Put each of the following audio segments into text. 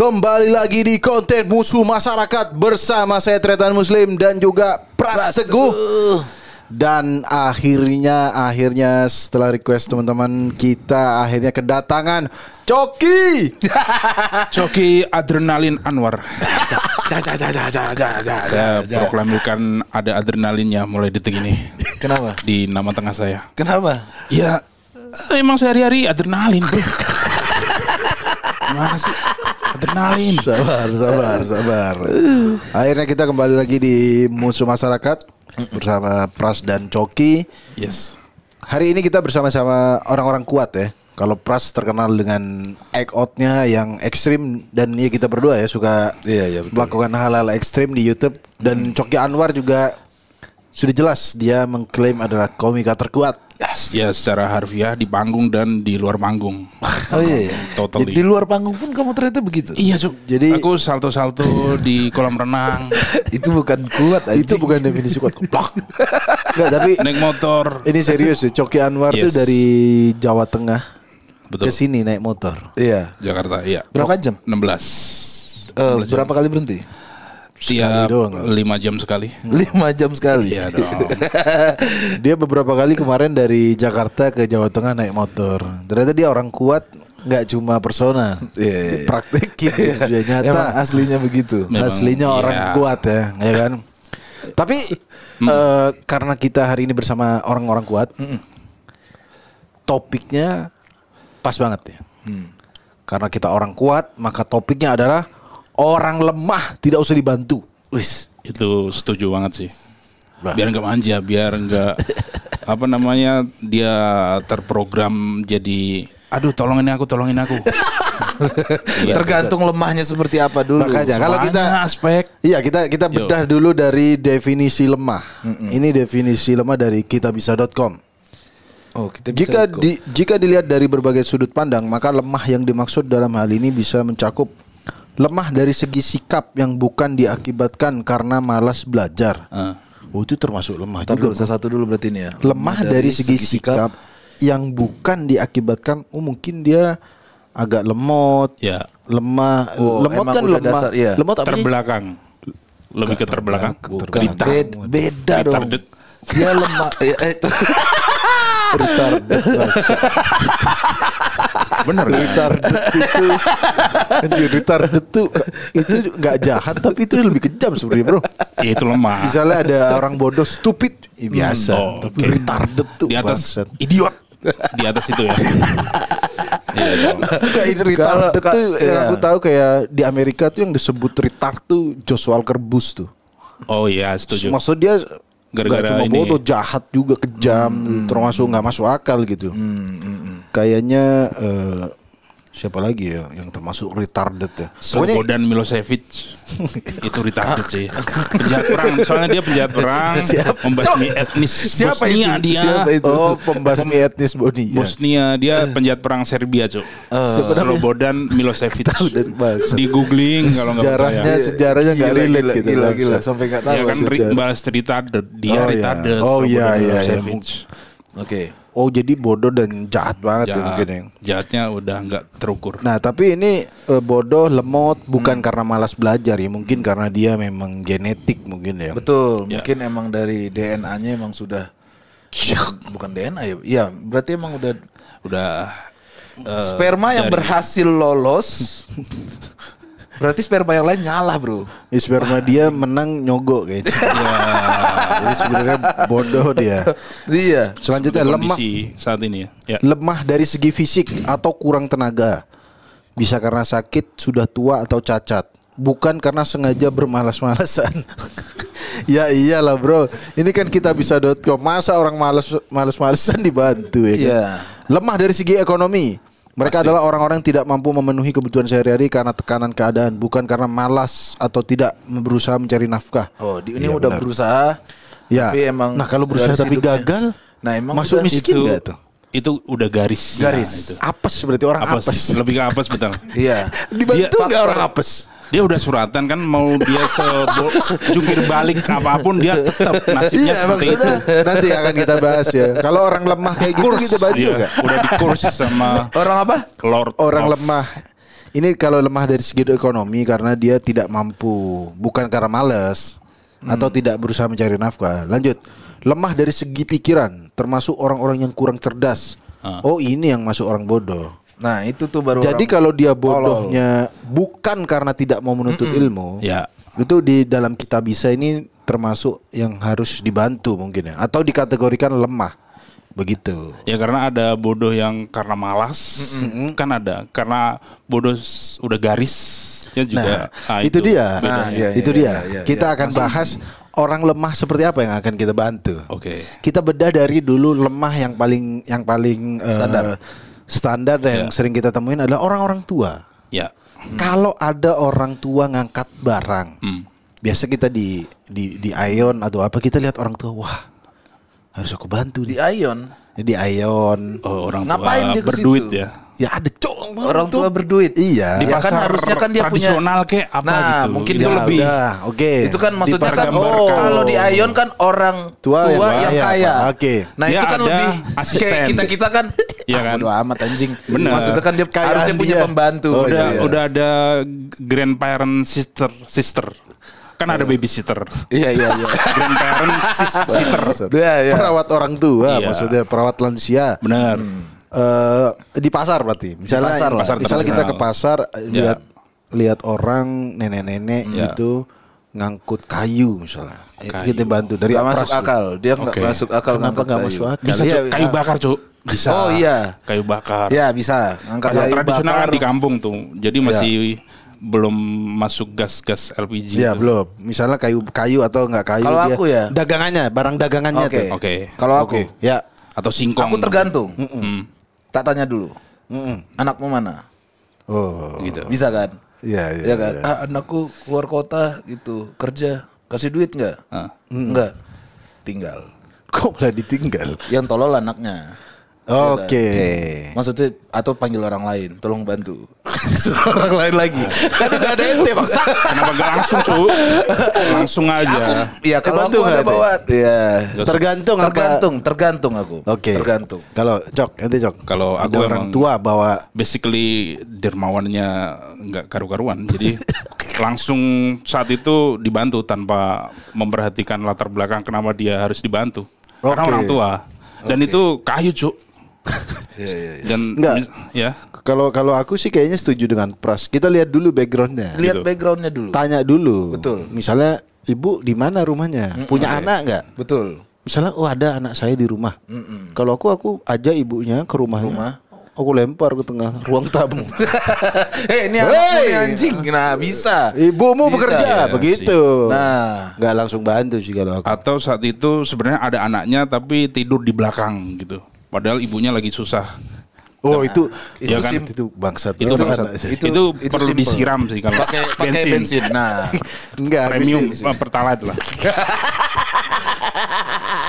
Kembali lagi di konten Musuh Masyarakat bersama saya Tretan Muslim dan juga Pras Teguh. Dan akhirnya setelah request teman-teman kita akhirnya kedatangan Coki. Coki Adrenalin Anwar. Saya proklamirkan ada adrenalinnya mulai detik ini. Kenapa? Di nama tengah saya. Kenapa? Ya emang sehari-hari adrenalin bro. Gimana sih? Adrenalin. Sabar. Akhirnya kita kembali lagi di Musuh Masyarakat bersama Pras dan Coki. Yes. Hari ini kita bersama-sama orang-orang kuat ya. Kalau Pras terkenal dengan act out-nya yang ekstrim dan ya kita berdua ya suka melakukan hal-hal ekstrim di YouTube. Dan Coki Anwar juga sudah jelas dia mengklaim adalah komika terkuat. Ya secara harfiah di panggung dan di luar panggung. Oh iya. Totally. Jadi di luar panggung pun kamu ternyata begitu. Iya Cuk. Jadi aku salto-salto di kolam renang. Itu bukan kuat. itu bukan definisi kuat. Blok. Enggak, tapi Naik motor. ini serius ya. Coki Anwar tuh Yes. dari Jawa Tengah Betul. ke sini naik motor. Iya. Jakarta. Iya. Berapa jam? 16. Berapa kali berhenti? Tiap doang. 5 jam sekali. 5 jam sekali. Iya dong. Dia beberapa kali kemarin dari Jakarta ke Jawa Tengah naik motor. Ternyata dia orang kuat, nggak cuma persona. Iya. Praktekin dia nyata. Emang aslinya begitu. Memang, Aslinya orang iya. kuat ya kan. Tapi karena kita hari ini bersama orang-orang kuat, topiknya pas banget ya. Karena kita orang kuat, maka topiknya adalah orang lemah tidak usah dibantu. Wis. Itu setuju banget sih. Biar nggak manja, biar nggak apa namanya dia terprogram jadi aduh tolongin aku. Iya, Tergantung lemahnya seperti apa dulu. Makanya kalau kita banyak aspek. Iya kita bedah dulu dari definisi lemah. Ini definisi lemah dari kitabisa.com. Oh, kita bisa Jika dilihat dari berbagai sudut pandang, maka lemah yang dimaksud dalam hal ini bisa mencakup lemah dari segi sikap yang bukan diakibatkan karena malas belajar. Oh, itu termasuk lemah juga. satu dulu berarti ini ya. Lemah dari segi sikap yang bukan diakibatkan mungkin dia agak lemot. Ya. Lemah. Oh, lemot emang kan udah lemah. dasar, iya. Lemot apa sih? Terbelakang. Lebih ke terbelakang. Beda dong. Retarded. Dia lemah. Retarded. Bener kan? Retarded itu nggak jahat tapi itu lebih kejam sebenarnya bro. Ya, itu lemah. Misalnya ada orang bodoh stupid biasa, tapi oke. retarded tuh Di atas bangsat. idiot. Di atas itu ya. Iya dong. Enggak, ini retarded tuh yang iya. aku tahu kayak di Amerika tuh yang disebut retard tuh Josh Walker Bush tuh. Oh iya setuju. Maksud dia Gara-gara nggak cuma ini. bodoh, jahat juga, kejam, termasuk nggak masuk akal gitu. Kayaknya siapa lagi ya yang termasuk retarded ya? Slobodan Milosevic itu retarded sih. Penjahat perang, soalnya dia penjahat perang, membasmi etnis Siapa Bosnia itu? dia. Siapa itu? Oh, pembasmi etnis Bosnia. Bosnia dia penjahat perang Serbia, Cuk. Slobodan Milosevic. Tahu dari bangsa. Di googling kalau nggak percaya. Sejarahnya nggak relate gitu. Gila sampai enggak tahu. Ya kan bahas retarded, dia retarded. Oh iya, Slobodan iya, Milosevic. Oke. Oh jadi bodoh dan jahat banget tuh mungkin yang. Jahatnya udah nggak terukur. Nah tapi ini bodoh, lemot bukan karena malas belajar ya, mungkin karena dia memang genetik mungkin ya. Betul, Ya. mungkin emang dari DNA-nya emang sudah bukan DNA ya. Iya, berarti emang Udah sperma yang dari- berhasil lolos. Berarti sperma yang lain ngalah, Bro. Sperma dia menang nyogok kayaknya. Jadi sebenarnya bodoh dia. Iya. Selanjutnya lemah. kondisi saat ini ya. Lemah dari segi fisik atau kurang tenaga. Bisa karena sakit, sudah tua atau cacat. Bukan karena sengaja bermalas-malasan. Ya iyalah bro. Ini kan kitabisa.com. Masa orang malas-malasan dibantu ya kan? Iya. Lemah dari segi ekonomi. Mereka adalah orang-orang yang tidak mampu memenuhi kebutuhan sehari-hari karena tekanan keadaan, bukan karena malas atau tidak berusaha mencari nafkah. Oh, ini Iya, udah benar. berusaha. Ya. Tapi emang Nah kalau berusaha garis tapi hidupnya- gagal, Nah, emang masuk udah miskin nggak tuh? Itu udah garis. Garis. Itu. Apes berarti orang Apes. apes. Lebih ke apes betul. Iya. Dibantu Dia- nggak orang apes? Dia udah suratan kan mau dia jungkir balik apapun dia tetap nasibnya Iya seperti itu. maksudnya nanti akan kita bahas ya. Kalau orang lemah kayak gitu kita bantu Dia nggak? udah di kurs sama Orang apa? Lord Orang of- lemah Ini kalau lemah dari segi ekonomi karena dia tidak mampu, bukan karena malas atau tidak berusaha mencari nafkah. Lanjut. Lemah dari segi pikiran, termasuk orang-orang yang kurang cerdas. Oh, ini yang masuk orang bodoh. Nah, itu tuh baru. Jadi kalau dia bodohnya bukan karena tidak mau menuntut ilmu, Ya. itu di dalam kitabisa ini termasuk yang harus dibantu mungkin ya, atau dikategorikan lemah. Begitu. Ya karena ada bodoh yang karena malas, kan ada. Karena bodoh udah garisnya juga. Itu dia. iya, Itu dia. iya, Kita akan bahas orang lemah seperti apa yang akan kita bantu. Oke. Kita bedah dari dulu lemah yang paling standar dan yang sering kita temuin adalah orang-orang tua. Ya. Kalau ada orang tua ngangkat barang, biasa kita di Ion atau apa kita lihat orang tua, wah harus aku bantu di Ion. Di Ion. Oh, orang tua Ngapain dia ke berduit situ? ya. Ya ada Orang tua berduit. Iya. Di Ya kan pasar harusnya kan dia punya. tradisional kayak apa Nah, gitu. mungkin itu dia lebih. Oke. Itu kan maksudnya kan dipergambarkan. kalau di Ion kan orang tua yang kaya. Oke. Nah, Dia itu kan ada lebih asisten. kayak kita kan Iya kan? bodo amat anjing. Bener. Maksudnya kan dia Kayaan harusnya punya dia. pembantu. Oh, Udah iya. ada grandparent sister. Kan ada babysitter. Iya. Grandparent sitter. Iya. Perawat orang tua, Iya. maksudnya perawat lansia. Benar. Di pasar berarti. Misalnya, pasar misalnya kita ke pasar Ya. lihat orang nenek-nenek Ya. gitu ngangkut kayu misalnya. Kayu. Kita bantu dari Gak masuk apras. akal. Dia nggak Oke. masuk akal. Kenapa ngangkat nggak kayu. masuk akal? Bisa Iya, Cuk. Kayu bakar Cuk. Bisa. Oh, iya. Kayu bakar. Ya bisa. Angkat Pasar kayu tradisional bakar. kan di kampung tuh. Jadi masih belum masuk gas LPG. Iya tuh. belum. Misalnya kayu atau nggak kayu. Kalau dia aku ya. dagangannya, barang dagangannya Oke. tuh. Oke. Kalau aku, Oke. Ya. Atau singkong. aku tergantung. Tak tanya dulu. Mm-mm. Anakmu mana? Oh. Gitu. Bisa kan? Iya, Ya kan? Anakku keluar kota gitu, kerja. Kasih duit nggak? Enggak. Tinggal. Kok malah ditinggal? Yang tolol anaknya. Oke. Maksudnya atau panggil orang lain, tolong bantu. Suruh orang lain lagi. Kan udah ada ente maksa. Kenapa gak langsung Cuk? Langsung aja. Iya, kalau bantu aku ada nggak, Teh? bawa. Iya. Tergantung apa? Tergantung aku. Oke. Tergantung. Kalau Cok. Kalau ada aku orang emang- tua bawa Basically dermawannya nggak karu-karuan. Jadi langsung saat itu dibantu tanpa memperhatikan latar belakang kenapa dia harus dibantu. Karena Oke. orang tua. Dan itu kayu Cuk. Iya. Dan Enggak. ya. kalau aku sih kayaknya setuju dengan Pras. Kita lihat dulu backgroundnya. Lihat Gitu. backgroundnya dulu. Tanya dulu. Betul. Misalnya ibu di mana rumahnya? Punya anak nggak? Betul. Misalnya ada anak saya di rumah. Kalau aku aja ibunya ke rumahnya. Aku lempar ke tengah ruang tamu. Ini anakmu nih anjing. Nah, bisa. Ibumu Bisa. bekerja Iya begitu. Nah. nggak langsung bantu sih kalau aku. Atau saat itu sebenarnya ada anaknya tapi tidur di belakang gitu. Padahal ibunya lagi susah. Oh itu Iya kan? itu bangsat. Itu banget. bangsat. Itu- Itu itu perlu simple. disiram sih kalau Pakai bensin. Nah, Enggak. aku Premium sih- Pertalite lah.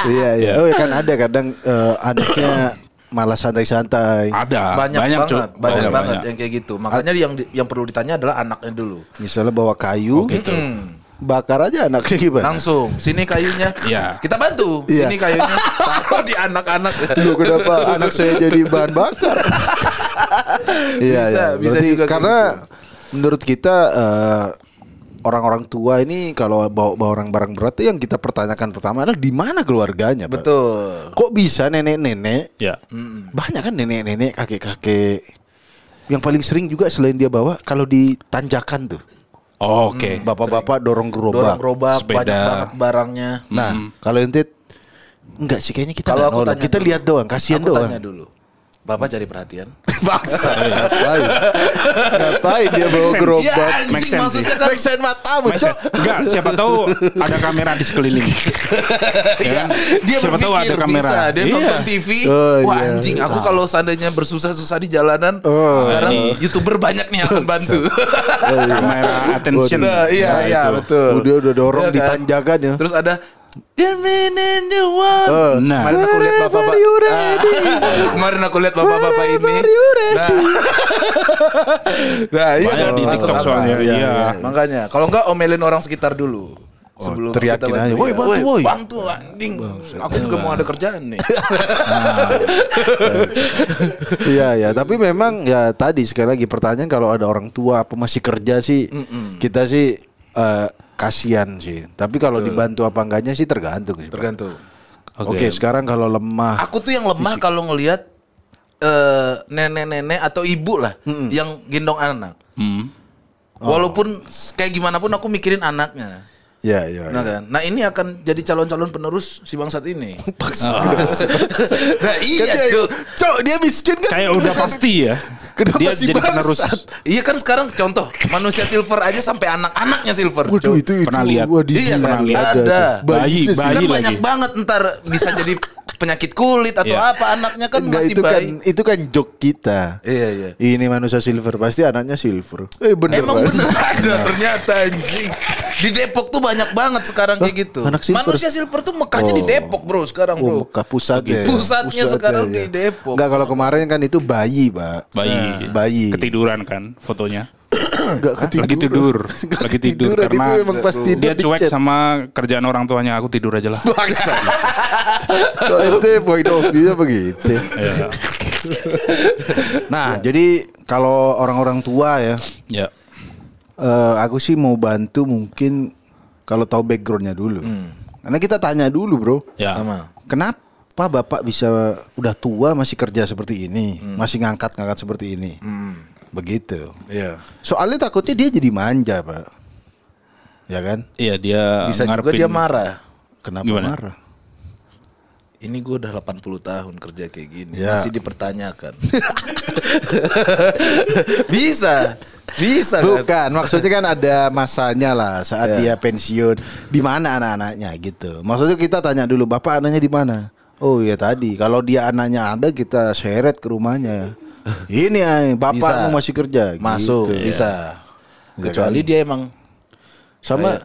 Iya. Oh kan ada kadang anaknya malah santai-santai. Ada banyak Cuk. banget, banyak banget yang kayak gitu. Makanya yang perlu ditanya adalah anaknya dulu. Misalnya bawa kayu, Gitu. bakar aja anaknya gimana? Langsung, sini kayunya. Iya. Kita bantu. Iya. Sini kayunya. Taruh di anak-anak. Loh, kenapa anak saya jadi bahan bakar? Iya, Bisa, ya. bisa Berarti juga kayak karena menurut kita orang-orang tua ini kalau bawa barang berat itu yang kita pertanyakan pertama adalah di mana keluarganya, Pak? Betul. Kok bisa nenek-nenek? Ya. Banyak kan nenek-nenek, kakek-kakek. Yang paling sering juga selain dia bawa kalau di tanjakan tuh. Oh, oke. Bapak-bapak dorong Dorong gerobak. gerobak, Sepeda. banyak banget barangnya. Nah, kalau ente enggak sih kayaknya kita Kalau nggak aku nolong. tanya Kita dulu. lihat doang, kasihan Aku doang. tanya dulu. Bapak cari perhatian. Bangsa. Ngapain dia bawa sense. gerobak? Ya Make anjing sense maksudnya sih. kan. Make sense matamu, Cok. Enggak, siapa tahu ada kamera di sekeliling. Ya kan? Dia Siapa tahu berpikir ada kamera. bisa. Dia Iya. nonton TV. Oh, Wah iya. anjing, aku kalau seandainya bersusah-susah di jalanan, Oh, sekarang ini. YouTuber banyak nih yang akan bantu. Kamera attention. Nah, iya, Nah, iya, itu. betul. Dia udah dorong Iya di kan? tanjakan ya. Terus ada The man and the one. Oh, Nah. Kemarin aku lihat bapak-bapak. you ready? Kemarin aku lihat bapak-bapak ini. Wherever you ready? Nah, iya Banyak kan? di Masuk TikTok akal. soalnya. Iya, Iya. Makanya, kalau enggak omelin orang sekitar dulu. Sebelum teriakin kita aja, woi bantu, woi. Bantu anjing. Aku juga mau ada kerjaan nih. Iya ya, tapi memang ya tadi sekali lagi pertanyaan kalau ada orang tua apa masih kerja sih, kita sih kasihan sih. Tapi kalau dibantu apa enggaknya sih tergantung sih. Tergantung. Oke, sekarang kalau lemah. Aku tuh yang lemah kalau ngelihat nenek-nenek atau ibu lah yang gendong anak. Walaupun kayak gimana pun aku mikirin anaknya. Ya. Nah kan, nah ini akan jadi calon-calon penerus si bangsat ini. Nah iya Cok, dia miskin kan? Kayak udah pasti ya. Kenapa Dia sih jadi penerus. Iya kan sekarang contoh manusia silver aja sampai anak-anaknya silver. Waduh, itu Pernah lihat? Iya kan, lihat. ada. Bayi Kan lagi. banyak banget ntar bisa jadi penyakit kulit atau Iya. apa anaknya kan Enggak, masih itu bayi. kan itu kan joke kita. Iya. Ini manusia silver pasti anaknya silver. Bener. Emang bener ada ternyata anjing. Di Depok tuh banyak banget sekarang kayak gitu. anak silver? Manusia silver tuh Mekahnya di Depok bro sekarang bro. Mekah pusatnya. Pusatnya sekarang di Depok. Enggak, kalau kemarin kan itu bayi, Pak. Bayi. Ketiduran kan fotonya. Enggak Lagi tidur Ketiduran, karena itu emang pas tidur dia cuek dicet. sama kerjaan orang tuanya. Aku tidur aja lah. Soalnya itu point of view begitu. Ya. Nah, jadi kalau orang-orang tua ya, Ya. aku sih mau bantu mungkin kalau tahu backgroundnya dulu. Karena kita tanya dulu, bro. Ya. Sama. Kenapa bapak bisa udah tua masih kerja seperti ini, masih ngangkat seperti ini, begitu. Iya. Soalnya takutnya dia jadi manja, Pak. Ya kan? Iya, dia Bisa juga ngarepin. dia marah. Kenapa Gimana? marah? Ini gue udah 80 tahun kerja kayak gini Ya. masih dipertanyakan. Bisa kan? Bukan, maksudnya kan ada masanya lah saat Ya. dia pensiun. Di mana anak-anaknya gitu. Maksudnya kita tanya dulu, bapak anaknya di mana? Oh ya tadi, kalau dia anaknya ada kita seret ke rumahnya. Ini bapakmu Bisa. masih kerja. Masuk gitu. bisa. Enggak Kecuali kan? dia emang Sama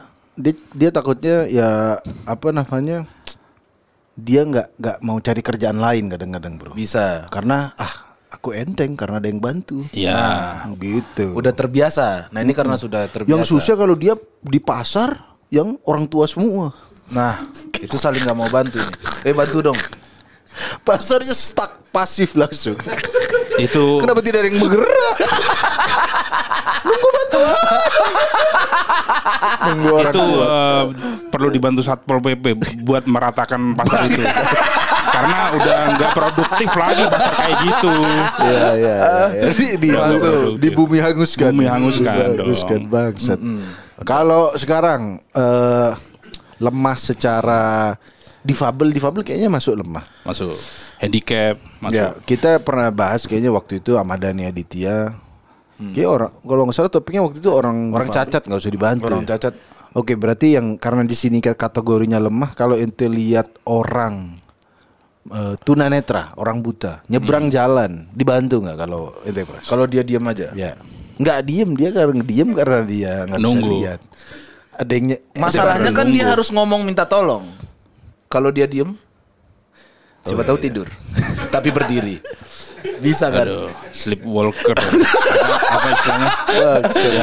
dia takutnya ya apa namanya? Dia nggak mau cari kerjaan lain kadang-kadang, bro. bisa. Karena aku enteng karena ada yang bantu. Iya. Gitu. Udah terbiasa. Nah ini karena sudah terbiasa. Yang susah kalau dia di pasar yang orang tua semua. Nah itu saling nggak mau bantu nih. Bantu dong. Pasarnya stuck pasif langsung. Itu Kenapa tidak ada yang bergerak? Nunggu bantuan. Nunggu orang itu tua. perlu dibantu Satpol PP buat meratakan pasar itu. Karena udah nggak produktif lagi pasar kayak gitu. Iya. Di bumi hanguskan. Bumi hanguskan dong. Hanguskan bangsat. Kalau sekarang lemah secara difabel kayaknya masuk lemah. Masuk handicap, masuk. Ya, kita pernah bahas kayaknya waktu itu sama Dani Aditya. Kayak orang kalau nggak salah topiknya waktu itu orang cacat nggak usah dibantu. Orang ya. cacat. Oke, berarti yang karena di sini kategorinya lemah, kalau ente lihat orang tunanetra, orang buta, nyebrang jalan, dibantu nggak kalau ente pras? Kalau dia diam aja. Ya, nggak diem karena dia nggak bisa Nunggu. lihat. Ada yang Masalahnya kan nunggu. dia harus ngomong minta tolong. Kalau dia diem, siapa tahu tidur, tapi berdiri. Bisa kan? Aduh, sleepwalker. apa istilahnya?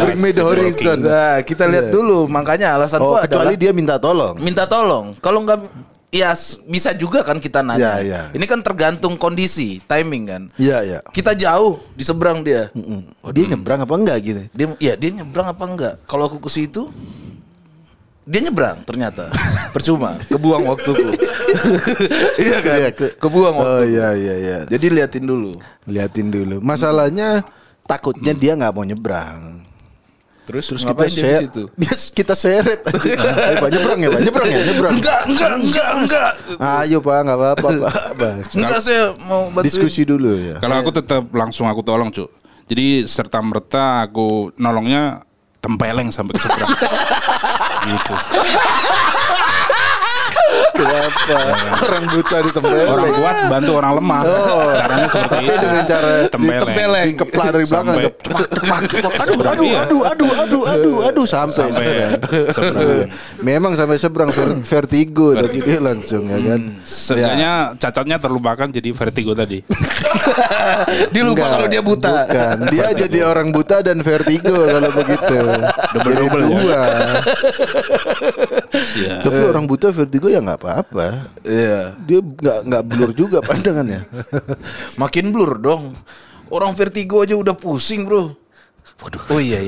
Bring me the horizon. Nah, kita lihat dulu. Makanya alasan Oh, gua kecuali adalah dia minta tolong. minta tolong. Kalau nggak, ya bisa juga kan kita nanya. Ya. Ini kan tergantung kondisi, timing kan. Iya. Kita jauh di seberang dia. Dia nyebrang apa enggak gitu? Dia nyebrang apa enggak? Kalau aku ke situ, dia nyebrang ternyata. Percuma, kebuang waktuku. Iya kan? Kebuang waktu. Oh iya. Jadi liatin dulu. Liatin dulu. Masalahnya takutnya dia nggak mau nyebrang. Terus Terus ngapain kita dia di share, situ? kita seret. Pak nyebrang ya, nyebrang. Enggak. Ayo Pak, nggak apa-apa Pak. Enggak, saya mau bantuin. Diskusi dulu ya. Kalau aku tetap langsung aku tolong, Cuk. Jadi serta merta aku nolongnya tempeleng sampai ke seberang. Gitu. Kenapa? Orang buta ditempeleng. Orang kuat bantu orang lemah. Caranya seperti Tapi itu. dengan cara tempeleng. dikeplak dari belakang. Sampai- Aduh sampai seberang. Memang sampai seberang vertigo tadi dia langsung ya kan. Seenggaknya cacatnya terlupakan jadi vertigo tadi. Dia lupa Enggak, kalau dia buta. Bukan. Dia jadi orang buta dan vertigo kalau begitu. Double-double Jadi ya. dua. Siap. Tapi orang buta vertigo ya nggak apa-apa. Iya. Dia nggak blur juga pandangannya. Makin blur dong. Orang vertigo aja udah pusing, Bro. Waduh. Oh iya.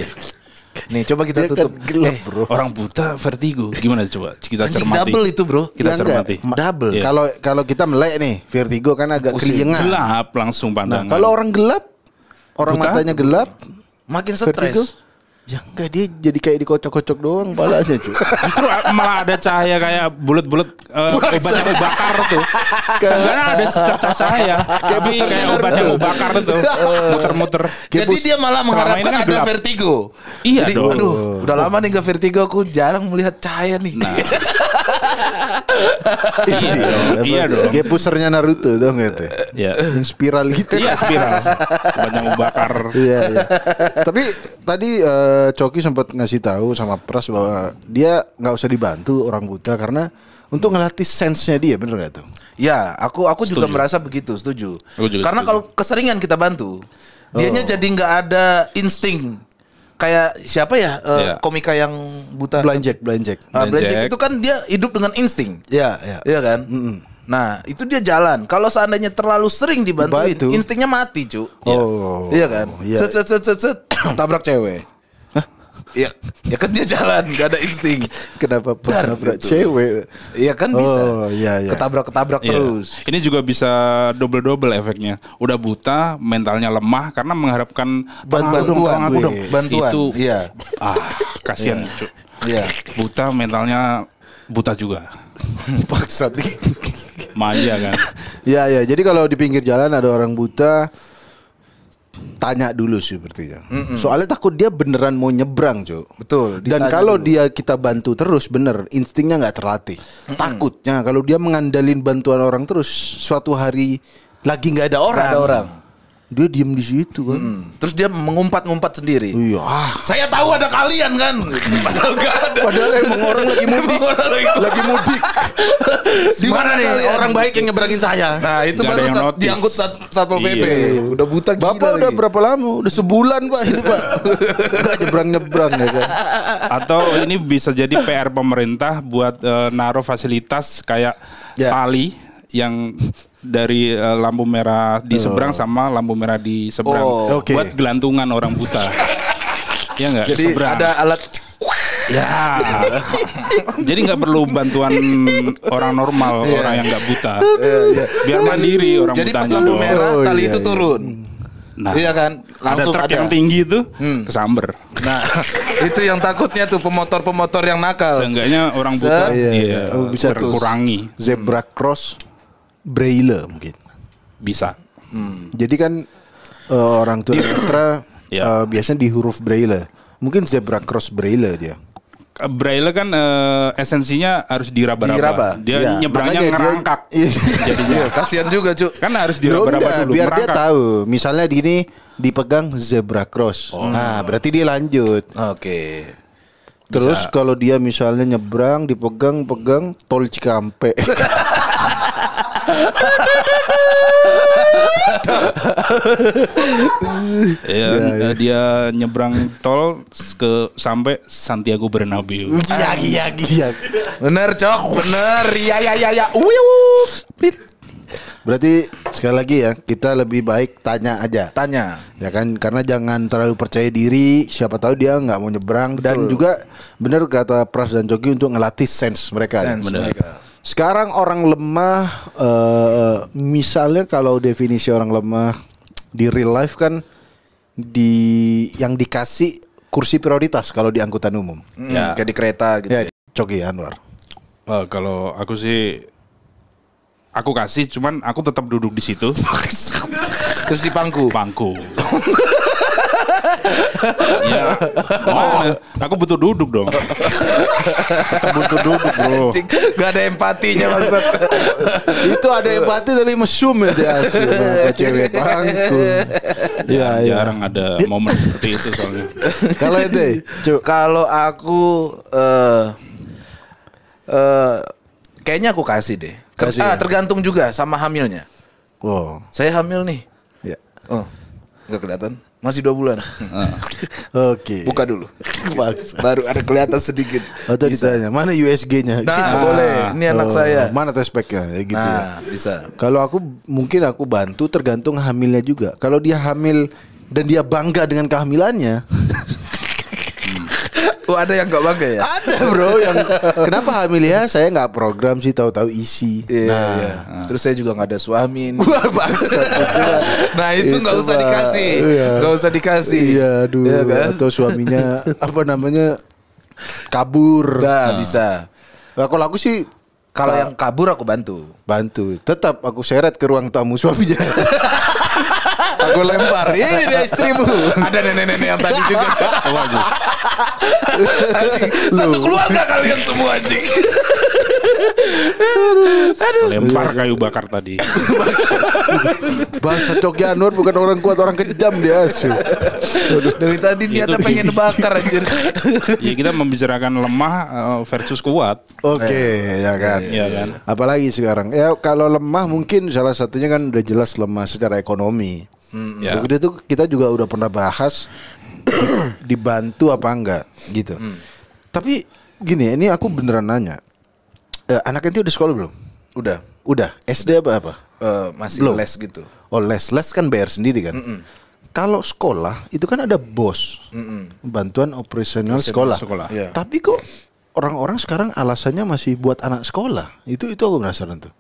Nih coba kita Dia tutup. kan gelap, bro. Orang buta vertigo. Gimana coba? Kita Anjing, cermati. double itu, Bro. Kita Ya, enggak. cermati. Double. Iya. Kalau kita melek nih, vertigo kan agak keliengan. Gelap langsung Nah, pandangan. kalau orang gelap, orang Buta? matanya gelap, Makin vertigo, stres. ya enggak, dia jadi kayak dikocok-kocok doang palanya, cuy. Justru malah ada cahaya kayak bulat-bulat obat yang mau bakar tuh. Seenggaknya ada cahaya. Tapi kayak obat yang mau bakar tuh. Muter-muter. Jadi dia malah Selama mengharapkan ini kan ada gelap. vertigo. Iya Jadi, dong. aduh, udah lama nih gak vertigo, aku jarang melihat cahaya nih. Nah. Iya dong. Kayak pusernya Naruto dong gitu. Ya. Yang spiral gitu. Iya spiral. Obat yang mau bakar. Iya. Tapi tadi Coki sempat ngasih tahu sama Pras bahwa dia nggak usah dibantu orang buta karena untuk ngelatih sense-nya dia, bener gak tuh? Ya, aku juga Setuju. merasa begitu, setuju. Aku juga Karena setuju. kalau keseringan kita bantu, dianya jadi nggak ada insting. Kayak siapa ya Iya. komika yang buta? Blind Jack. Blind Blind Jack Jack. itu kan dia hidup dengan insting. Iya. Iya kan? Nah, itu dia jalan. Kalau seandainya terlalu sering dibantuin, Dibantu. instingnya mati, cu. Oh. Iya kan? Iya. Set, tabrak cewek. Iya, ya kan dia jalan, gak ada insting. Kenapa pas Dar, nabrak gitu. cewek? Iya kan bisa. Oh, iya. Ketabrak Iya. terus. Ini juga bisa double efeknya. Udah buta, mentalnya lemah karena mengharapkan Bantuan, tolong aku dong. bantuan. Itu Iya. kasihan. Cuk. Iya. Buta mentalnya buta juga. Paksa nih. Manja kan. Ya. Jadi kalau di pinggir jalan ada orang buta, tanya dulu sih sepertinya. Soalnya takut dia beneran mau nyebrang, Cuk. Betul, Dan ditanya kalau dulu. dia kita bantu terus, bener instingnya nggak terlatih. Takutnya kalau dia mengandalin bantuan orang terus, suatu hari lagi nggak ada orang. Nggak ada orang. Dia diem di situ kan. Terus dia mengumpat-ngumpat sendiri. Iya. Saya tahu ada kalian kan. Padahal gak ada. Padahal emang orang lagi mudik. Lagi mudik. Di mana nih kalian? orang baik yang nyebrangin saya? Nah, itu Nggak ada baru yang notice. diangkut Satpol PP. Iya. Udah buta gila. Bapak udah lagi. berapa lama? Udah sebulan Pak itu Pak. Gak nyebrang-nyebrang ya kan. Atau ini bisa jadi PR pemerintah buat naruh fasilitas kayak Ya. tali yang dari lampu merah di seberang sama lampu merah di seberang Oh, oke. buat gelantungan orang buta. Ya enggak? Jadi ada alat. Ya. Jadi nggak perlu bantuan orang normal, orang yang nggak buta. Biar mandiri orang Jadi pas butanya lampu dong. merah, Oh, tali iya, itu iya. turun. Nah, Iya kan? ada Langsung truk yang tinggi tuh kesamber. Nah, itu yang takutnya tuh pemotor-pemotor yang nakal. Seenggaknya orang buta Iya. Oh, bisa tuh. terkurangi. Zebra cross Braille mungkin. Bisa. Jadi kan orang tunanetra Ya. biasanya di huruf Braille. Mungkin zebra cross Braille dia. Braille kan esensinya harus diraba-raba. Diraba. Dia Iya, nyebrangnya makanya dia- ngerangkak. Iya. Jadinya Kasihan juga, Cuk. kan harus Loh, diraba-raba enggak, dulu. biar dia merangkak. tahu. Misalnya gini dipegang zebra cross. Nah, berarti dia lanjut. Oke. Terus kalau dia misalnya nyebrang dipegang-pegang tol Cikampek. Ya, dia nyebrang tol sampai Santiago Bernabeu. Iya. Bener, Cok. Bener. Ya. Berarti sekali lagi ya, kita lebih baik tanya aja. Tanya. Ya kan, karena jangan terlalu percaya diri. Siapa tahu dia nggak mau nyebrang. Dan juga benar kata Pras dan Coki untuk ngelatih sense mereka. Sense Benar. mereka. Sekarang orang lemah, misalnya kalau definisi orang lemah di real life kan yang dikasih kursi prioritas kalau di angkutan umum. Ya. Kayak di kereta gitu. Ya, Coki Anwar. Kalau aku sih aku kasih, cuman aku tetap duduk di situ. Terus di pangku. Ya, mana? Aku butuh duduk dong. Tetap butuh duduk, bro. Cik, gak ada empatinya maksud. Itu ada empati tapi mesum ya dia asli. Ke cewek bangku. Iya, iya. Jarang ada momen seperti itu soalnya. Kalau itu, Cuk. Kalau aku kayaknya aku kasih deh. Kasih ya? Tergantung juga sama hamilnya. Wow. Saya hamil nih. Ya. Oh, nggak kelihatan. Masih 2 bulan. Oke. Buka dulu. Baru ada kelihatan sedikit. Atau ditanya, mana USG-nya? Nah, boleh. Ini anak saya. Mana test pack-nya? Ya gitu ya. Bisa. Kalau aku mungkin aku bantu tergantung hamilnya juga. Kalau dia hamil dan dia bangga dengan kehamilannya. Oh, ada yang gak bangga ya? Ada bro yang kenapa hamil ya? Saya nggak program sih, tahu-tahu isi. Iya. Terus saya juga nggak ada suami. Wah bangsa. Nah itu nggak usah dikasih, nggak usah dikasih. Iya, aduh. Iya kan? Atau suaminya apa namanya kabur. Nah bisa. Nah, kalau aku sih Kalau yang kabur aku bantu. tetap aku seret ke ruang tamu suaminya. Aku lempar. Ini dia istrimu. Ada nenek-nenek yang tadi juga. Satu keluarga kalian semua anjing. Lempar kayu bakar tadi. Bangsa Coki Anwar bukan orang kuat, orang kejam dia asu. Dari tadi niatnya pengen bakar anjir. Ya kita membicarakan lemah versus kuat. Oke, ya kan. Iya kan. Apalagi sekarang. Ya kalau lemah mungkin salah satunya kan udah jelas lemah secara ekonomi. Ya. Waktu itu kita juga udah pernah bahas dibantu apa enggak gitu. Tapi gini, ini aku beneran nanya. Anak ente udah sekolah belum? Udah. SD apa? Masih Belum. les gitu. Oh les kan bayar sendiri kan? Kalau sekolah itu kan ada BOS, bantuan operasional sekolah. Iya. Tapi kok orang-orang sekarang alasannya masih buat anak sekolah? Itu aku penasaran tuh.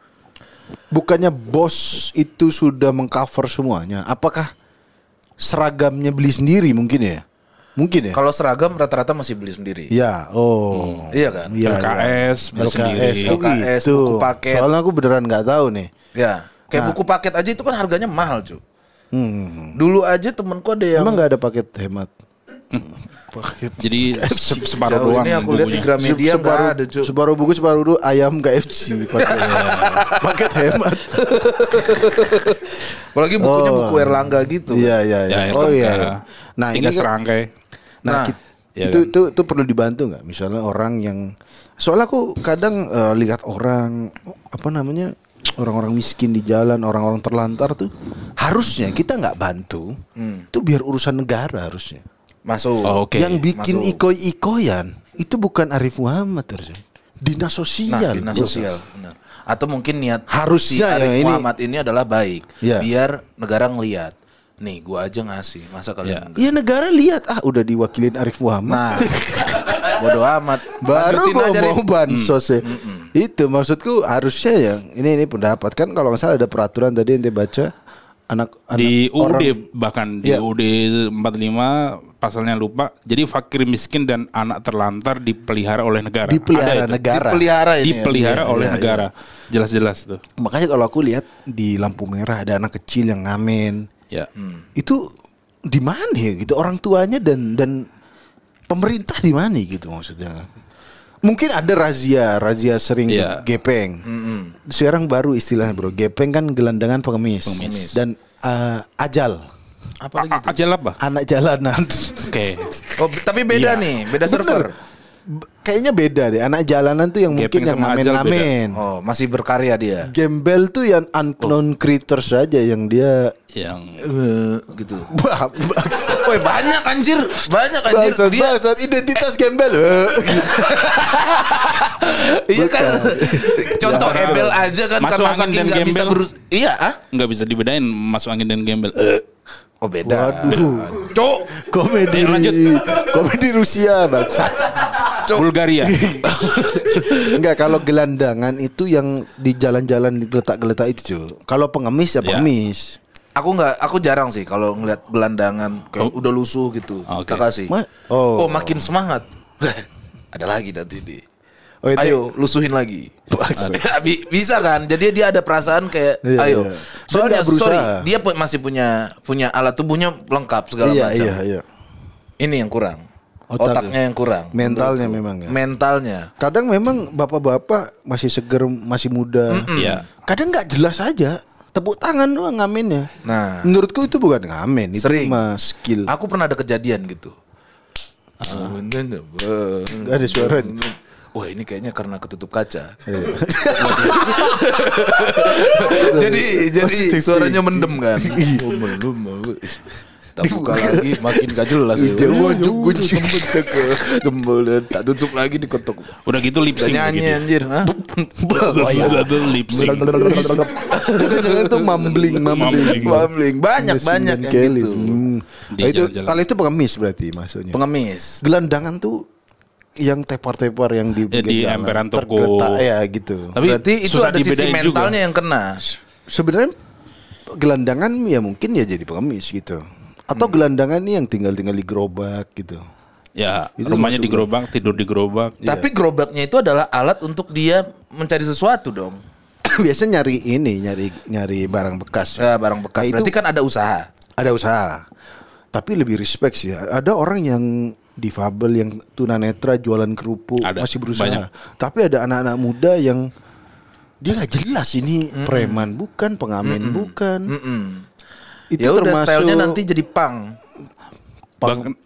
Bukannya BOS itu sudah mengcover semuanya? Apakah seragamnya beli sendiri mungkin ya? Mungkin ya? Kalau seragam rata-rata masih beli sendiri. Ya, Iya kan? Iya, LKS beli sendiri. Oh LKS, gitu. buku paket. Soalnya aku beneran nggak tahu nih. Ya. Kayak Nah. buku paket aja itu kan harganya mahal cuy. Dulu aja temenku ada yang Emang nggak ada paket hemat? Paket. Jadi separuh jauh doang ini aku lihat di bukunya. Gramedia nggak ada cuy. Separuh buku separuh dulu ayam KFC paket hemat. Apalagi bukunya buku Erlangga gitu. Iya. Ya, Oh itu iya. Nah ini 3 kan, serangkai. Nah, ya itu perlu dibantu nggak? Misalnya orang yang soalnya aku kadang lihat orang apa namanya orang-orang miskin di jalan, orang-orang terlantar tuh harusnya kita nggak bantu, itu biar urusan negara harusnya. Masuk. Oh, oke. Yang bikin Masuk. ikoy-ikoyan itu bukan Arif Muhammad harusnya. Dinas Nah, sosial. dinas bro. sosial, benar. Atau mungkin niat Harusnya si Arif ya, ini- Muhammad ini adalah baik, Iya. biar negara ngelihat. Nih, gua aja ngasih, masa kalian enggak? Ya negara lihat udah diwakilin Arif Muhammad. Nah, bodo amat. Baru Lanjutin gua aja, mau Rif. bansos ya. Itu maksudku harusnya ya. Ini pendapat kan kalau nggak salah ada peraturan tadi ente baca anak Di UUD orang- bahkan di Iya. UUD 45 pasalnya lupa. Jadi fakir miskin dan anak terlantar dipelihara oleh negara. dipelihara Ada itu. negara. Dipelihara ini. Dipelihara Iya, oleh iya, negara. Jelas-jelas tuh. Makanya kalau aku lihat di lampu merah ada anak kecil yang ngamen. Ya. Itu di mana ya gitu orang tuanya dan pemerintah di mana gitu maksudnya. Mungkin ada razia sering Iya. gepeng. Sekarang baru istilahnya bro, gepeng kan gelandangan pengemis. Dan ajal, Apa lagi? Ajal apa? anak jalanan. Oke. Oh, tapi beda Iya. nih, beda server. Kayaknya beda deh. Anak jalanan tuh yang mungkin Gepeng yang sama ajal ngamen-ngamen. Oh, masih berkarya dia. Gembel tuh yang unknown creatures saja yang dia Yang Gitu. Bah, Woi, banyak anjir. Banyak anjir. Dia bangsat identitas gembel. iya kan. Contoh Ya. embel aja kan Masuk karena angin saking dan nggak bisa gembel. Iya, nggak bisa dibedain masuk angin dan gembel. Oh, beda. Waduh. Cok. Komedi Lanjut. komedi Rusia bangsat. Bulgaria. Enggak, kalau gelandangan itu yang di jalan-jalan geletak-geletak itu, cuy. Kalau pengemis ya Ya. pengemis. Aku jarang sih kalau ngeliat gelandangan kayak udah lusuh gitu. Oke. Kakak sih. Oh. Oh, makin semangat. Ada lagi nanti di. Oh, itu- Ayo lusuhin lagi. Bisa kan? Jadi dia ada perasaan kayak Iya, ayo. iya. Soalnya Dia nggak berusaha. sorry, dia masih punya alat tubuhnya lengkap segala Iya, macam. iya. Ini yang kurang. Otak. Otaknya yang kurang. Mentalnya menurutku. memang ya. Mentalnya. Kadang memang bapak-bapak masih seger, masih muda. Iya. Kadang nggak jelas aja. Tepuk tangan doang ngamennya. Nah. Menurutku itu bukan ngamen, itu Sering. cuma skill. Aku pernah ada kejadian gitu. Nggak ada suaranya. Wah, ini kayaknya karena ketutup kaca. Iya. jadi Positif. suaranya mendem kan. Iya. Oh, mendem. Tak buka lagi makin gak jelas. Dia wajib jembol dan tak tutup lagi diketuk. Udah gitu lip sync Nyanyi anjir. lip sync. Jangan-jangan tuh mumbling. Banyak yang gitu. Kalau itu pengemis berarti maksudnya. Pengemis. Gelandangan tuh yang tepar-tepar yang di emperan toko. tergeletak ya gitu. Tapi berarti itu ada sisi mentalnya yang kena. Sebenarnya gelandangan ya mungkin ya jadi pengemis gitu. Atau gelandangan nih yang tinggal di gerobak gitu. Ya, itu rumahnya di gerobak, tidur di gerobak. Tapi gerobaknya itu adalah alat untuk dia mencari sesuatu dong. Biasanya nyari barang bekas. Ya, barang bekas. Berarti kan ada usaha. Ada usaha. Tapi lebih respect sih. Ada orang yang difabel, yang tunanetra, jualan kerupuk, masih berusaha. Banyak. Tapi ada anak-anak muda yang dia nggak jelas ini preman bukan, pengamen bukan. Itu ya udah termasuk stylenya nanti jadi punk.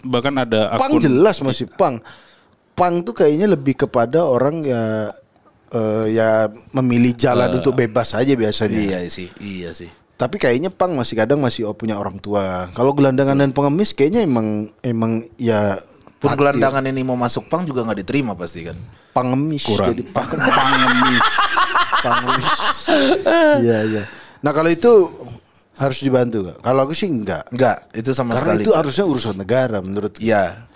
Bahkan ada akun. Punk jelas masih punk. Punk tuh kayaknya lebih kepada orang ya memilih jalan untuk bebas aja biasanya. Iya sih. Tapi kayaknya punk kadang masih punya orang tua. Kalau gelandangan dan pengemis kayaknya emang ya pun gelandangan ini mau masuk punk juga nggak diterima pasti kan. Pengemis kurang. Jadi pengemis. Iya. Nah kalau itu harus dibantu gak? Kalau aku sih enggak, itu sama karena sekali. itu harusnya urusan negara menurut. Iya.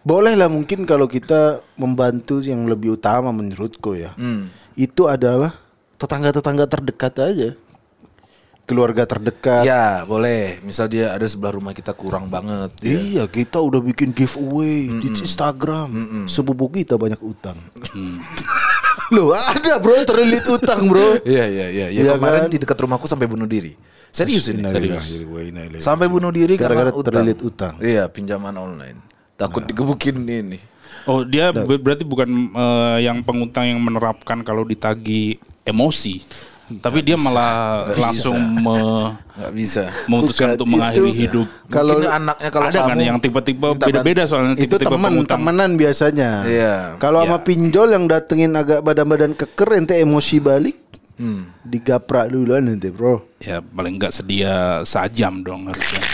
Boleh lah mungkin kalau kita membantu yang lebih utama menurutku ya. Itu adalah tetangga-tetangga terdekat aja. Keluarga terdekat. Ya boleh. Misal dia ada sebelah rumah kita kurang banget. Iya kita udah bikin giveaway di Instagram. Sepupu kita banyak utang. Loh ada bro terlilit utang bro. Iya. Kemarin kan? Di dekat rumahku sampai bunuh diri. Serius ini. Sampai bunuh diri karena terlilit utang. Iya pinjaman online. Takut digebukin ini. Oh dia berarti bukan yang pengutang yang menerapkan kalau ditagi emosi. Tapi dia malah langsung nggak bisa memutuskan untuk mengakhiri hidup. Kalau anaknya kalau ada kan yang tipe-tipe beda-beda soalnya itu temenan biasanya. Iya. Kalau sama pinjol yang datengin agak badan-badan keker ente emosi balik. Digaprak duluan nanti bro. Ya paling enggak sedia sajam dong harusnya.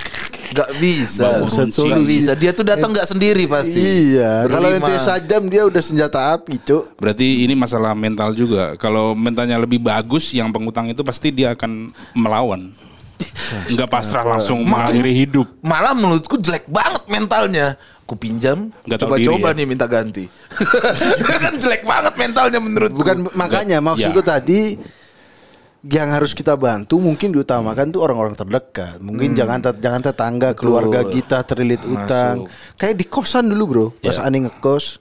Gak bisa. Gak bisa. Dia tuh datang gak sendiri pasti. Iya. Kalau ente sajam dia udah senjata api cuk. Berarti ini masalah mental juga. Kalau mentalnya lebih bagus, yang pengutang itu pasti dia akan melawan. Enggak pasrah langsung mengakhiri hidup. Malah menurutku jelek banget mentalnya. Ku pinjam, coba-coba nih minta ganti. Kan jelek banget mentalnya menurutku. Bukan makanya maksudku tadi yang harus kita bantu mungkin diutamakan tuh orang-orang terdekat. Mungkin jangan tetangga, keluarga kita terlilit utang. Kayak di kosan dulu bro, pas Ani ngekos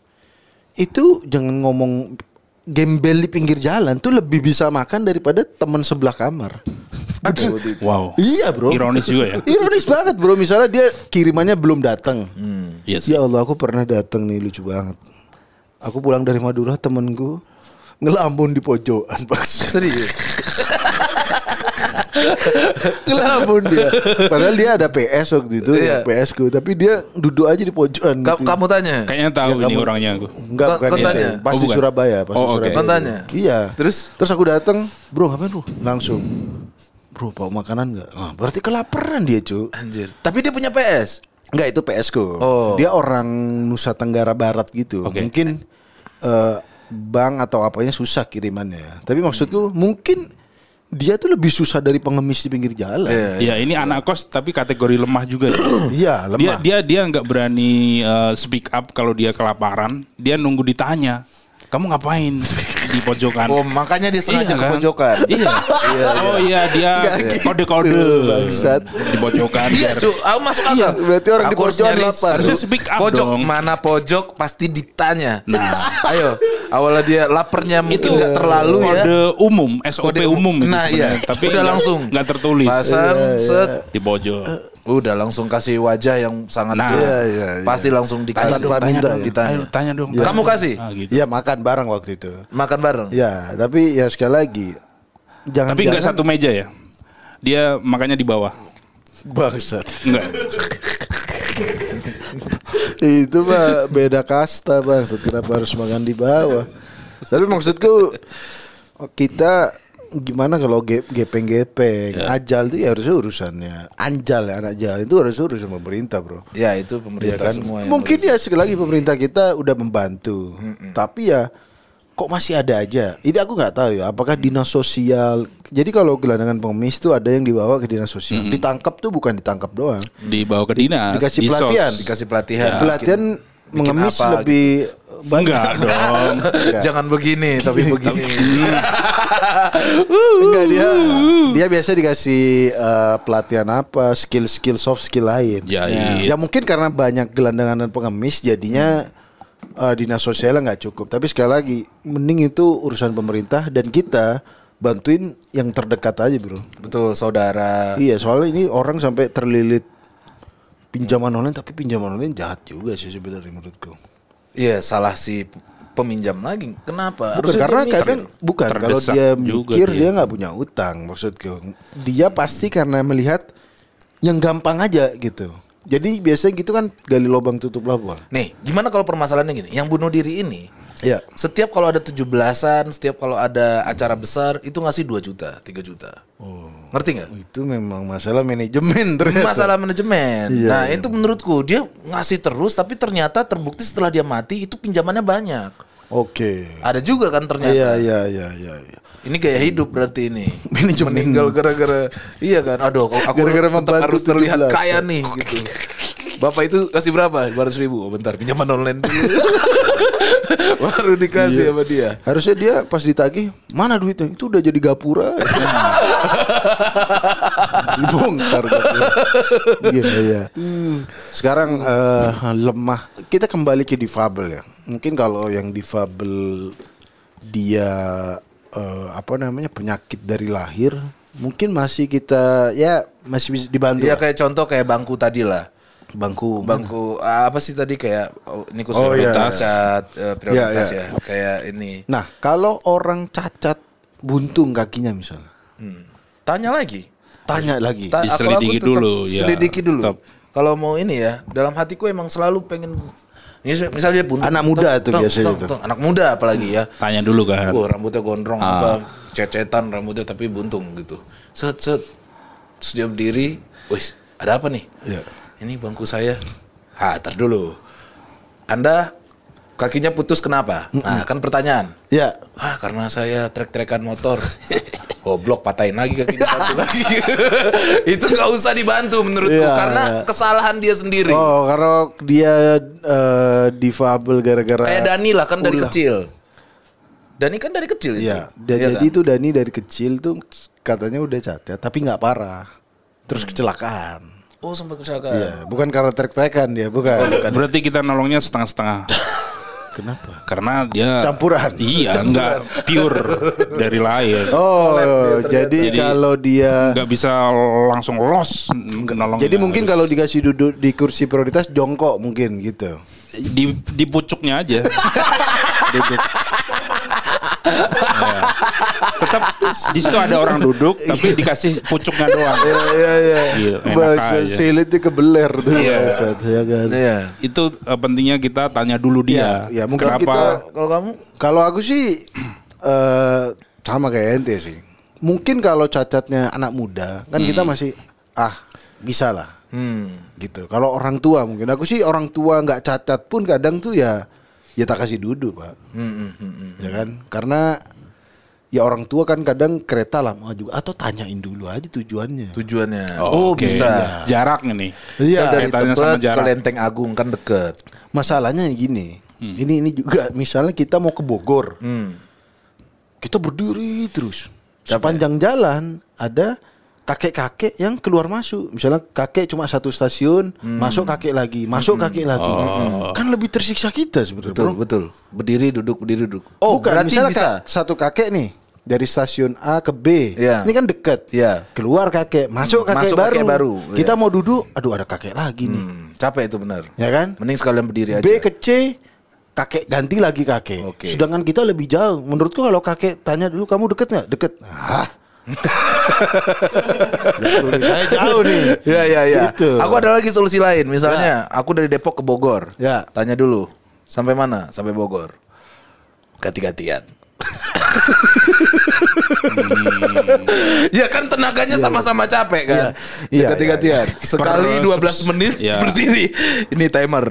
itu jangan ngomong gembel di pinggir jalan tuh lebih bisa makan daripada teman sebelah kamar. Wow. Iya bro. Ironis juga ya. Ironis banget bro. Misalnya dia kirimannya belum datang. Yes. Ya Allah aku pernah datang nih lucu banget. Aku pulang dari Madura temenku ngelamun di pojokan Pak. Serius. Ngelamun dia. Padahal dia ada PS waktu itu, PS ku, tapi dia duduk aja di pojokan. Kamu tanya? Kayaknya tahu ini orangnya aku. Enggak bukan tanya. Pasti Surabaya, Surabaya. Kau tanya? Iya. Terus aku datang, bro ngapain bro? Langsung. Bro bawa makanan enggak? Berarti kelaparan dia cuy. Anjir. Tapi dia punya PS? Enggak itu PS ku. Dia orang Nusa Tenggara Barat gitu. Mungkin bank atau apanya susah kirimannya. Tapi maksudku mungkin dia tuh lebih susah dari pengemis di pinggir jalan. Iya, ini anak kos tapi kategori lemah juga. Iya, lemah. Dia nggak berani speak up kalau dia kelaparan. Dia nunggu ditanya, kamu ngapain di pojokan? Oh, makanya dia sengaja ke pojokan. Iya. Oh iya, dia kode-kode bangsat di pojokan. Iya, aku masuk akal. Berarti orang di pojokan lapar. Harusnya speak up pojok dong. Mana pojok pasti ditanya. Nah, ayo. Awalnya dia laparnya mungkin nggak terlalu ya. Kode umum, SOP umum itu nah, sebenarnya. iya. Tapi udah langsung nggak tertulis. Pasang set di pojok. Udah langsung kasih wajah yang sangat pasti langsung dikasih. Tanya dong. Kamu kasih? Gitu. Iya makan bareng waktu itu. Makan bareng. Ya tapi ya sekali lagi jangan. Tapi nggak satu meja ya. Dia makannya di bawah. Bangsat. Enggak. Itu mah beda kasta bang. Kenapa harus makan di bawah? Tapi maksudku kita gimana kalau gepeng-gepeng, ajal itu ya harusnya urusannya anjal ya, anak jalan itu harusnya urusan pemerintah, bro. Ya itu pemerintah kan? semua. Mungkin ya sekali lagi pemerintah kita udah membantu, tapi ya kok masih ada aja. Ini aku nggak tahu ya, apakah dinas sosial. Jadi kalau gelandangan pengemis tuh ada yang dibawa ke dinas sosial. Ditangkap tuh bukan ditangkap doang. Dibawa ke dinas. Dikasih pelatihan. Dikasih pelatihan. Ya. Pelatihan mengemis apa, lebih Enggak dong. Jangan begini, tapi begini. Enggak, dia biasa dikasih pelatihan apa, skill soft skill lain. Jahit. Ya mungkin karena banyak gelandangan dan pengemis jadinya dinas sosialnya nggak cukup. Tapi sekali lagi mending itu urusan pemerintah dan kita bantuin yang terdekat aja, bro. Betul, saudara. Iya, soalnya ini orang sampai terlilit pinjaman online, tapi pinjaman online jahat juga sih sebenarnya menurutku. Iya, salah si peminjam lagi. Kenapa? Bukan, karena kadang bukan kalau dia mikir dia nggak punya utang, maksudku. Dia pasti karena melihat yang gampang aja gitu. Jadi biasanya gitu kan, gali lubang tutup lubang. Nih, gimana kalau permasalahannya gini? Yang bunuh diri ini, ya, setiap kalau ada 17-an, setiap kalau ada acara besar, itu ngasih 2 juta, 3 juta. Oh. Ngerti nggak? Itu memang masalah manajemen ternyata. Masalah manajemen. Iya, nah, iya. itu menurutku dia ngasih terus, tapi ternyata terbukti setelah dia mati itu pinjamannya banyak. Oke. Ada juga kan ternyata. Iya. Ini gaya hidup berarti ini. Manajemen. Meninggal gara-gara iya kan. Aduh, aku Gara-gara tetap membantu harus terlihat 17. kaya nih gitu. Bapak itu kasih berapa? 200.000. Oh, bentar, pinjaman online dulu. Baru dikasih sama dia. Harusnya dia pas ditagih, mana duitnya? Itu udah jadi gapura. Dibongkar gapura. Iya. Sekarang lemah. Kita kembali ke difabel ya. Mungkin kalau yang difabel dia penyakit dari lahir, mungkin masih kita ya masih bisa dibantu. Iya, kayak contoh kayak bangku tadi lah. Bangku apa sih tadi kayak ini khusus prioritas ya. Kayak ini. Nah, kalau orang cacat buntung kakinya misalnya. Tanya lagi. Diselidiki dulu ya. Selidiki dulu. Kalau mau ini ya, dalam hatiku emang selalu pengen misalnya buntung. Anak muda tuh biasanya itu. Anak muda apalagi ya. Tanya dulu kan. Rambutnya gondrong apa, cecetan rambutnya tapi buntung gitu. Set. Terus dia berdiri, wis, ada apa nih? Iya. Ini bangku saya. Tar dulu. Anda kakinya putus kenapa? Nah, kan pertanyaan. Ya. Karena saya trek-trekan motor. Goblok, patahin lagi kakinya satu lagi. Itu nggak usah dibantu menurutku karena kesalahan dia sendiri. Oh, karena dia difabel gara-gara kayak Dani lah kan dari kecil. Dani kan dari kecil itu. Iya. Jadi kan? itu Dani dari kecil tuh katanya udah cacat, tapi nggak parah. Terus kecelakaan. Oh, sempat kecelakaan. Iya, bukan karena trek-trekan dia, bukan. Berarti kita nolongnya setengah-setengah. Kenapa? Karena dia Campuran. Iya, enggak pure dari lahir. Oh, jadi kalau dia nggak bisa langsung los nolong. jadi mungkin kalau dikasih duduk di kursi prioritas jongkok mungkin gitu. di pucuknya aja. Duduk. Ya. Tetap di situ ada orang duduk tapi dikasih pucuknya doang. Iya. Gitu, enak Bahasa aja. silitnya kebeler tuh. Iya. Ya kan. Iya. Itu pentingnya kita tanya dulu dia. Ya, mungkin kenapa Kalau kamu? Kalau aku sih sama kayak ente sih. Mungkin kalau cacatnya anak muda kan kita masih bisa lah. Gitu. Kalau orang tua mungkin aku sih orang tua nggak cacat pun kadang tuh ya tak kasih duduk, Pak. Ya kan? Karena ya orang tua kan kadang kereta lama juga atau tanyain dulu aja tujuannya. Oh, oke. bisa. Jaraknya nih. Iya, Dari kaitannya sama Tebet ke jarak. Lenteng Agung kan deket. Masalahnya gini. Ini juga misalnya kita mau ke Bogor. Kita berdiri terus. Sepanjang jalan ada kakek-kakek yang keluar masuk. Misalnya kakek cuma satu stasiun, masuk kakek lagi, masuk kakek lagi. Kan lebih tersiksa kita sebenarnya. Betul, bro. betul. Berdiri duduk. Oh, bukan. berarti Misalnya bisa. satu kakek nih dari stasiun A ke B. Iya. Ini kan dekat. Iya. Keluar kakek, masuk kakek Masuk baru. kakek baru. Kita Iya. mau duduk, aduh ada kakek lagi nih. Capek itu benar. Ya kan? Mending sekalian berdiri aja. B ke C, kakek ganti lagi kakek. Oke. Sedangkan kita lebih jauh. Menurutku kalau kakek tanya dulu kamu deket nggak? Deket. Saya jauh nih. Ya. Gitu. Aku ada lagi solusi lain. Misalnya, aku dari Depok ke Bogor. Ya. Tanya dulu, sampai mana? Sampai Bogor. Ganti-gantian. Ya kan tenaganya sama-sama capek kan. Iya, Ganti-gantian. Sekali 12 menit berdiri. Ini timer.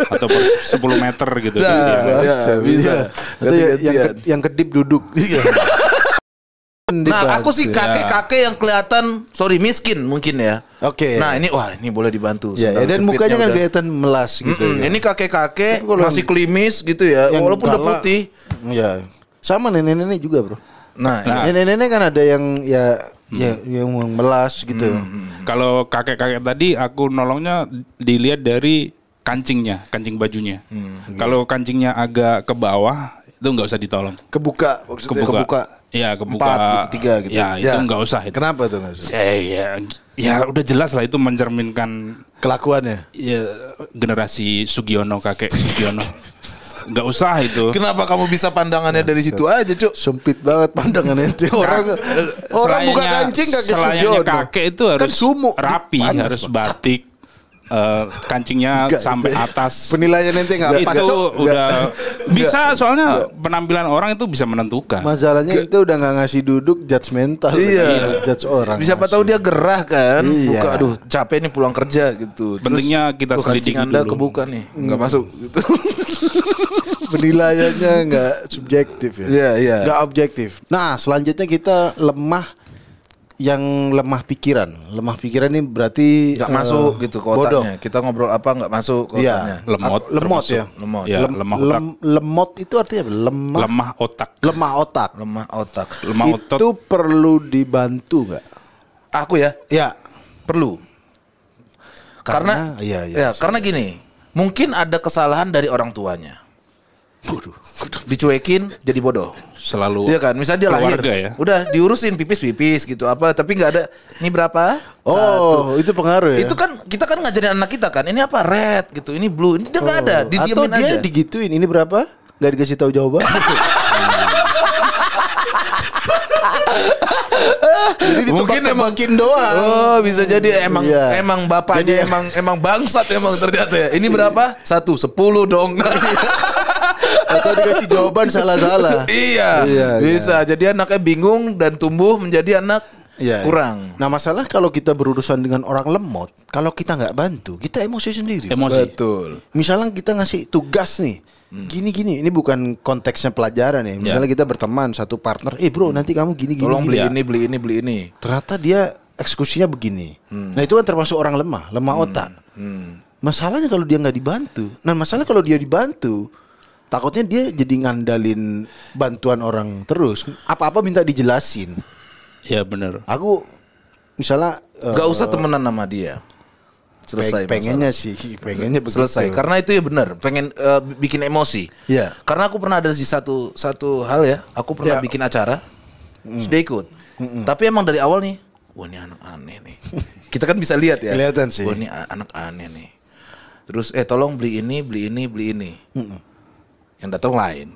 Atau per 10 meter gitu. Bisa. Atau yang kedip duduk. Nah, aku sih kakek-kakek yang kelihatan miskin mungkin ya. Oke. Nah, ini boleh dibantu. Ya, dan mukanya kan kelihatan melas gitu. Ini kakek-kakek masih klimis gitu ya, walaupun udah putih. Ya. Sama nenek-nenek juga, Bro. Nah, nenek-nenek kan ada yang yang melas gitu. Kalau kakek-kakek tadi aku nolongnya dilihat dari kancing bajunya. Kalau kancingnya agak ke bawah itu nggak usah ditolong. Kebuka maksudnya. Kebuka. Ya, kebuka 4 gitu, 3 gitu. Ya, itu nggak usah itu. Kenapa tuh nggak usah? Ya udah jelas lah itu mencerminkan Kelakuannya. ya generasi Sugiono, kakek Sugiono. Nggak usah itu. kenapa kamu bisa pandangannya dari situ aja, Cuk? Sempit banget pandangan ente. Orang buka kancing kakek Selayaknya Sugiono. kakek itu harus Kan sumuk. rapi, Panas, harus Bang. batik. Kancingnya sampai atas. Penilaian ente nggak pas. Itu Cok. udah bisa, soalnya penampilan orang itu bisa menentukan. Masalahnya ente udah nggak ngasih duduk judgmental. Iya. Judge orang. Siapa tahu dia gerah kan? Iya. Buka, aduh capek nih pulang kerja gitu. Pentingnya kita selidiki kancing Anda dulu. kebuka nih, nggak masuk gitu. Penilaiannya nggak subjektif ya. Iya. Nggak objektif. Nah, selanjutnya kita lemah pikiran. Lemah pikiran ini berarti Nggak masuk gitu ke bodoh. otaknya. Kita ngobrol apa nggak masuk ke otaknya. Iya. Lemot Lemot ya. Lemot. Ya, lemah otak. Lemot itu artinya apa? Lemah otak. Lemah otak. Lemah otak. Lemah otot. Itu perlu dibantu nggak? Aku ya Ya. perlu. Karena karena gini, mungkin ada kesalahan dari orang tuanya. Dicuekin jadi bodoh. Selalu. Iya kan, misalnya dia lahir, keluarga ya. udah diurusin pipis gitu apa, tapi nggak ada. Ini berapa? Oh, itu pengaruh ya. Itu kan kita kan ngajarin anak kita kan, ini apa red gitu, ini blue, ini dia nggak ada, Atau didiemin dia aja. digituin, ini berapa? Nggak dikasih tahu jawaban. Jadi Mungkin makin doang. Oh, bisa jadi emang Iya. emang bapaknya emang bangsat emang ternyata ya. Ini berapa? 1, 10 dong. Atau dikasih jawaban salah-salah. Iya, bisa. Jadi anaknya bingung dan tumbuh menjadi anak kurang. Nah, masalah kalau kita berurusan dengan orang lemot, kalau kita nggak bantu, kita emosi sendiri. Betul. Misalnya kita ngasih tugas nih, gini-gini, ini bukan konteksnya pelajaran ya. Misalnya kita berteman satu partner, bro nanti kamu gini-gini. Tolong beli Ya. ini, beli ini, beli ini. Ternyata dia eksekusinya begini. Nah itu kan termasuk orang lemah otak. Masalahnya kalau dia nggak dibantu. Nah masalah kalau dia dibantu, takutnya dia jadi ngandalin bantuan orang terus. Apa-apa minta dijelasin. Ya benar. Aku misalnya Gak usah temenan sama dia. Selesai. pengennya begitu. Selesai. Karena itu ya benar. Pengen bikin emosi. Iya. Karena aku pernah ada di satu hal ya. Aku pernah bikin acara. Sudah ikut. Tapi emang dari awal nih, wah ini anak aneh nih. Kita kan bisa lihat ya. Kelihatan sih. Wah ini anak aneh nih. Terus tolong beli ini, beli ini, beli ini. Yang datang lain.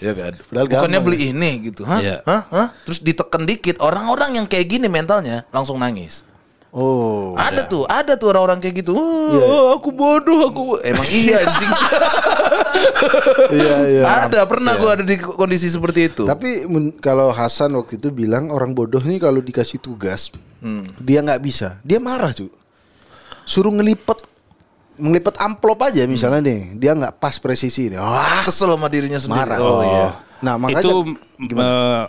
Ya kan. Padahal Bukannya gampang. beli ini gitu. Hah? Iya. Hah? Terus ditekan dikit. Orang-orang yang kayak gini mentalnya langsung nangis. Oh. Ada tuh orang-orang kayak gitu. Aku bodoh, emang iya anjing. Iya. Pernah gue ada di kondisi seperti itu. Tapi kalau Hasan waktu itu bilang orang bodoh nih kalau dikasih tugas, dia nggak bisa, dia marah cuy. Suruh ngelipet amplop aja misalnya nih, dia nggak pas presisi nih. Wah, kesel sama dirinya sendiri. marah. Oh iya. Nah makanya Itu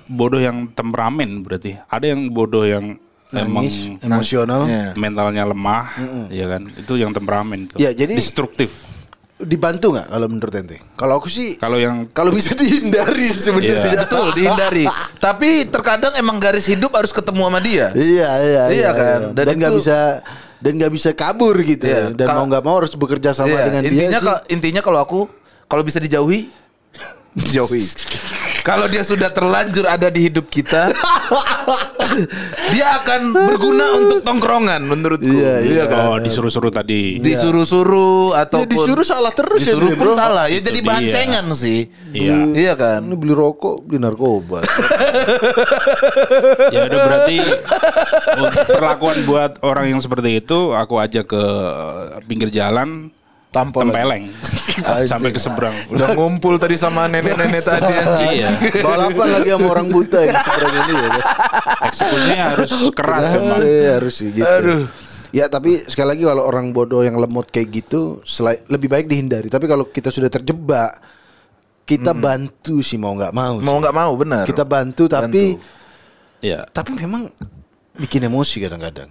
bodoh yang temperamen berarti. Ada yang bodoh yang nangis, emang emosional. Iya. mentalnya lemah, ya kan? Itu yang temperamen itu. Ya, jadi- destruktif. Dibantu nggak kalau menurut ente? Kalau aku sih, Kalau yang kalau bisa dihindari sebenarnya. Betul, dihindari. Tapi terkadang emang garis hidup harus ketemu sama dia. Iya kan? Dan nggak itu- bisa kabur gitu Iya, ya. Dan mau nggak mau harus bekerja sama Iya, dengan intinya dia sih. intinya kalau bisa dijauhi, dijauhi. Kalau dia sudah terlanjur ada di hidup kita, dia akan berguna untuk tongkrongan menurutku. Iya. oh disuruh-suruh tadi. Disuruh-suruh ataupun disuruh salah terus ya, disuruh pun bro. salah. Ya jadi dia. bancengan sih. Iya. Iya kan? Ini beli rokok, beli narkoba. Ya udah berarti perlakuan buat orang yang seperti itu aku ajak ke pinggir jalan Tampol. tempeleng. sampai ke seberang. Udah ngumpul tadi sama nenek-nenek tadi. Iya. Balapan lagi sama orang buta yang seberang ini ya guys. Eksekusinya harus keras emang. Harus gitu. Aduh. Ya tapi sekali lagi kalau orang bodoh yang lemot kayak gitu lebih baik dihindari. Tapi kalau kita sudah terjebak, kita bantu sih mau nggak mau. Mau nggak mau benar. Kita bantu tapi Ya. tapi memang bikin emosi kadang-kadang.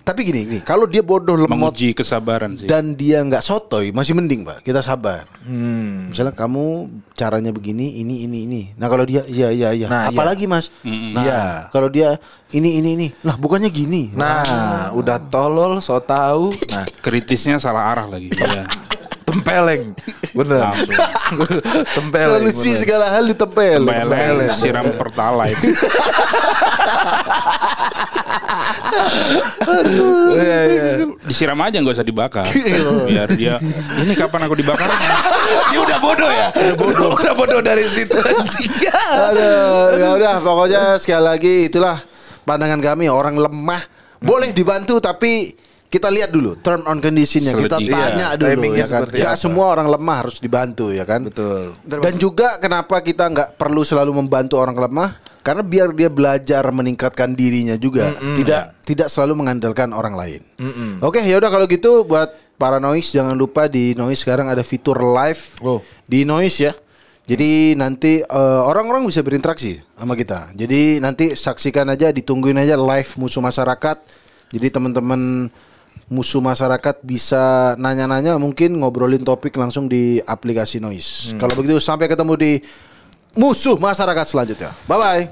Tapi gini, kalau dia bodoh lemot Menguji kesabaran sih. dan dia nggak sotoy masih mending Pak, kita sabar. Misalnya kamu caranya begini, ini. Nah kalau dia iya. Nah, apalagi Mas. Nah Iya. kalau dia ini. Lah bukannya gini. Nah, udah tolol, so tahu. Nah, Kritisnya salah arah lagi. Iya. tempeleng. Bener. Langsung. Tempeleng. Solusi bener. segala hal ditempel. Tempeleng, siram pertalite. Iya. Disiram aja nggak usah dibakar. Biar dia ini kapan aku dibakarnya. Dia udah bodoh ya. Udah bodoh dari situ. Aduh, ya udah pokoknya sekali lagi itulah pandangan kami, orang lemah boleh dibantu tapi kita lihat dulu term on conditionnya, kita Selejik. tanya Iya, dulu timingnya ya kan. seperti Gak apa. semua orang lemah harus dibantu ya kan. Betul. Dan juga kenapa kita nggak perlu selalu membantu orang lemah, karena biar dia belajar meningkatkan dirinya juga, tidak selalu mengandalkan orang lain. Oke, ya udah kalau gitu buat para noise jangan lupa di noise sekarang ada fitur live di noise ya. Jadi nanti orang-orang bisa berinteraksi sama kita. Jadi nanti saksikan aja, ditungguin aja live musuh masyarakat. Jadi teman-teman musuh masyarakat bisa nanya-nanya, mungkin ngobrolin topik langsung di aplikasi Noise. Kalau begitu sampai ketemu di musuh masyarakat selanjutnya. Bye bye.